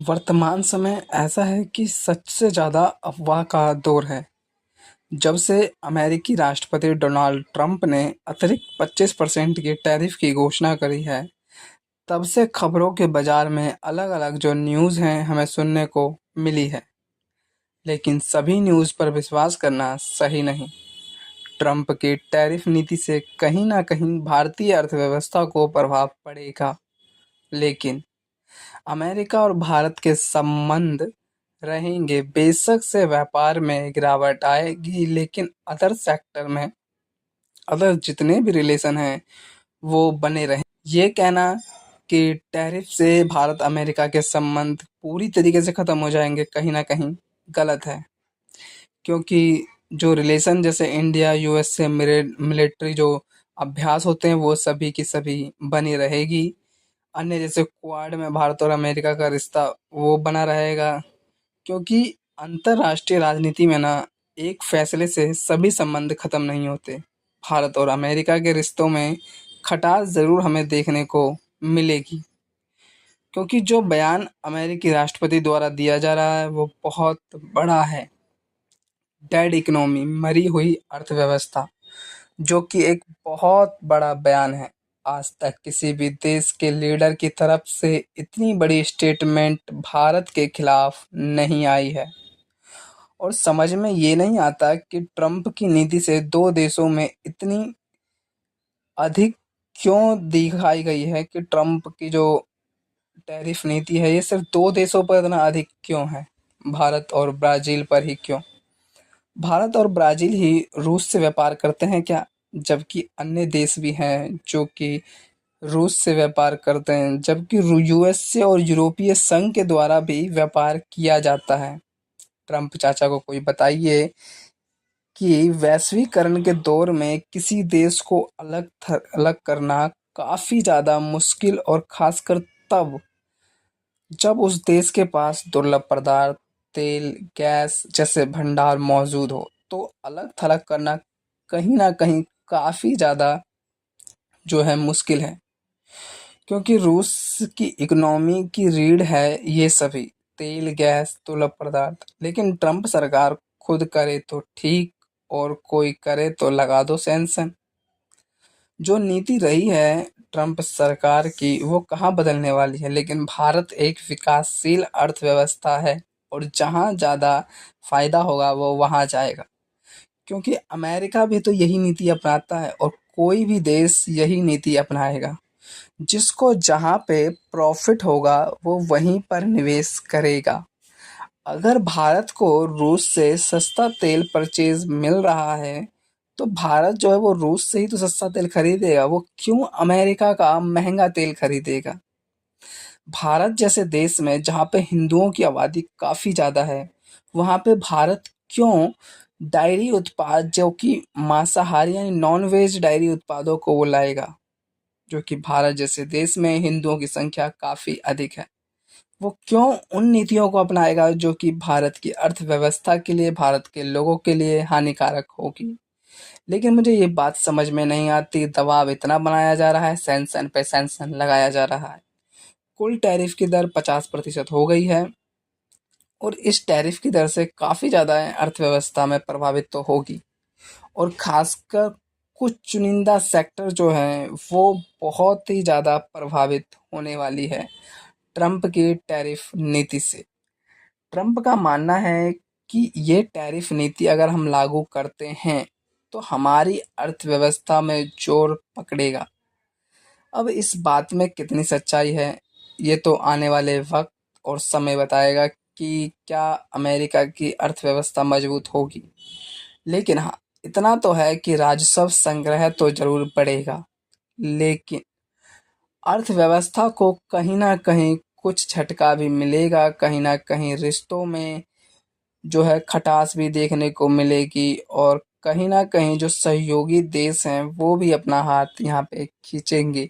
वर्तमान समय ऐसा है कि सच से ज़्यादा अफ़वाह का दौर है। जब से अमेरिकी राष्ट्रपति डोनाल्ड ट्रंप ने अतिरिक्त 25% की टैरिफ की घोषणा करी है, तब से खबरों के बाज़ार में अलग-अलग जो न्यूज़ हैं हमें सुनने को मिली है। लेकिन सभी न्यूज़ पर विश्वास करना सही नहीं। ट्रंप की टैरिफ नीति से कहीं न कहीं भारतीय अर्थव्यवस्था को प्रभाव पड़ेगा। लेकिन अमेरिका और भारत के संबंध रहेंगे। बेशक से व्यापार में गिरावट आएगी, लेकिन अदर सेक्टर में अदर जितने भी रिलेशन हैं वो बने रहें। ये कहना कि टैरिफ से भारत अमेरिका के संबंध पूरी तरीके से ख़त्म हो जाएंगे कहीं ना कहीं गलत है, क्योंकि जो रिलेशन जैसे इंडिया यूएस से मिलिट्री जो अभ्यास होते हैं वो सभी की सभी बनी रहेगी। अन्य जैसे क्वाड में भारत और अमेरिका का रिश्ता वो बना रहेगा, क्योंकि अंतर्राष्ट्रीय राजनीति में ना एक फैसले से सभी संबंध खत्म नहीं होते। भारत और अमेरिका के रिश्तों में खटास ज़रूर हमें देखने को मिलेगी, क्योंकि जो बयान अमेरिकी राष्ट्रपति द्वारा दिया जा रहा है वो बहुत बड़ा है। डेड इकोनॉमी, मरी हुई अर्थव्यवस्था, जो कि एक बहुत बड़ा बयान है। आज तक किसी भी देश के लीडर की तरफ से इतनी बड़ी स्टेटमेंट भारत के खिलाफ नहीं आई है। और समझ में ये नहीं आता कि ट्रंप की नीति से दो देशों में इतनी अधिक क्यों दिखाई गई है कि ट्रंप की जो टैरिफ नीति है ये सिर्फ दो देशों पर इतना अधिक क्यों है, भारत और ब्राज़ील पर ही क्यों। भारत और ब्राज़ील ही रूस से व्यापार करते हैं क्या? जबकि अन्य देश भी हैं जो कि रूस से व्यापार करते हैं, जबकि यूएस से और यूरोपीय संघ के द्वारा भी व्यापार किया जाता है। ट्रंप चाचा को कोई बताइए कि वैश्वीकरण के दौर में किसी देश को अलग करना काफ़ी ज़्यादा मुश्किल, और ख़ासकर तब जब उस देश के पास दुर्लभ पदार्थ, तेल, गैस जैसे भंडार मौजूद हो, तो अलग-थलग करना कहीं न कहीं काफ़ी ज़्यादा जो है मुश्किल है। क्योंकि रूस की इकोनॉमी की रीढ़ है ये सभी तेल, गैस, दुर्लभ पदार्थ। लेकिन ट्रंप सरकार खुद करे तो ठीक, और कोई करे तो लगा दो सैंक्शन। जो नीति रही है ट्रंप सरकार की वो कहाँ बदलने वाली है। लेकिन भारत एक विकासशील अर्थव्यवस्था है, और जहाँ ज़्यादा फायदा होगा वो वहाँ जाएगा, क्योंकि अमेरिका भी तो यही नीति अपनाता है और कोई भी देश यही नीति अपनाएगा। जिसको जहाँ पे प्रॉफिट होगा वो वहीं पर निवेश करेगा। अगर भारत को रूस से सस्ता तेल परचेज मिल रहा है, तो भारत जो है वो रूस से ही तो सस्ता तेल खरीदेगा। वो क्यों अमेरिका का महंगा तेल खरीदेगा? भारत जैसे देश में जहाँ पे हिंदुओं की आबादी काफ़ी ज़्यादा है, वहाँ पे भारत क्यों डायरी उत्पाद जो कि मांसाहारी यानी नॉन वेज डायरी उत्पादों को वो लाएगा, जो कि भारत जैसे देश में हिंदुओं की संख्या काफ़ी अधिक है। वो क्यों उन नीतियों को अपनाएगा जो कि भारत की अर्थव्यवस्था के लिए, भारत के लोगों के लिए हानिकारक होगी। लेकिन मुझे ये बात समझ में नहीं आती, दबाव इतना बनाया जा रहा है, सैंक्शन पे सैंक्शन लगाया जा रहा है। कुल टैरिफ की दर 50% हो गई है, और इस टैरिफ की दर से काफ़ी ज़्यादा अर्थव्यवस्था में प्रभावित तो होगी, और ख़ासकर कुछ चुनिंदा सेक्टर जो हैं वो बहुत ही ज़्यादा प्रभावित होने वाली है ट्रंप की टैरिफ नीति से। ट्रंप का मानना है कि ये टैरिफ नीति अगर हम लागू करते हैं तो हमारी अर्थव्यवस्था में जोर पकड़ेगा। अब इस बात में कितनी सच्चाई है ये तो आने वाले वक्त और समय बताएगा कि क्या अमेरिका की अर्थव्यवस्था मजबूत होगी। लेकिन हाँ, इतना तो है कि राजस्व संग्रह तो जरूर बढ़ेगा, लेकिन अर्थव्यवस्था को कहीं ना कहीं कुछ झटका भी मिलेगा। कहीं ना कहीं रिश्तों में जो है खटास भी देखने को मिलेगी, और कहीं ना कहीं जो सहयोगी देश हैं वो भी अपना हाथ यहाँ पे खींचेंगे।